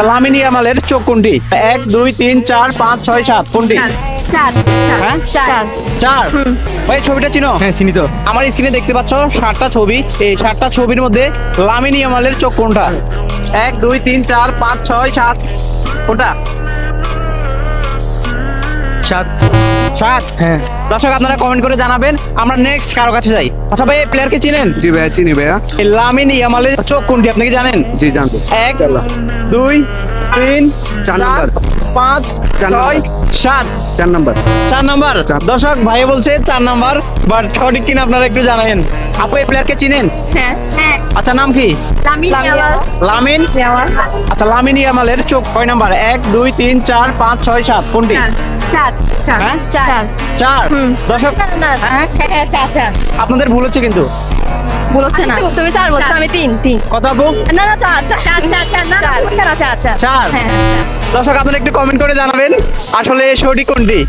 Lamine ইয়ামালের চোখ কোনটি? 1 2 3 4 5 6 7 কোনটি? চার হ্যাঁ? চার 4। ভাই ছবিটা চিনো? হ্যাঁ চিনি তো। আমার স্ক্রিনে দেখতে পাচ্ছ 7টা ছবি। এই 7টা ছবির মধ্যে লামিনী ইয়ামালের চোখ কোনটা? 1 2 3 4 5 6 7 কোনটা? 7। 7। হ্যাঁ দর্শক আপনারা কমেন্ট করে জানাবেন। আমরা নেক্সট কারো কাছে যাই। আচ্ছা ভাই এই প্লেয়ারকে চিনেন? জি ভাইয়া চিনি ভাইয়া। এই লামিনী ইয়ামালের চোখ কোনটি আপনি কি জানেন? জি জানবো। 1 2 3 চার নাম্বার। 5 চার 6 নাম্বার। 7 4 নাম্বার। 4 নাম্বার। দর্শক ভাই বলছে 4 নাম্বার, বাট সঠিক কিনা আপনারা একটু জানাবেন। আপু এই প্লেয়ারকে চিনেন? হ্যাঁ আচ্ছা নাম কি? Lamine Lamine. আচ্ছা লামিনী ইয়ামালের চোখ কয় নাম্বার? 1 2 3 4 5 6 7 কোনটি? চার চার হ্যাঁ? চার 4। দর্শক হ্যাঁ চার চার আপনাদের ভুল হচ্ছে কিন্তু। ভুল হচ্ছে না, তুমি চার বলছো, আমি তিন তিন। কত আপু? না না চার চার চার চার না চার চার চার 4। হ্যাঁ দর্শক আপনারা একটু কমেন্ট করে জানাবেন আসলে সঠিক কোনটি।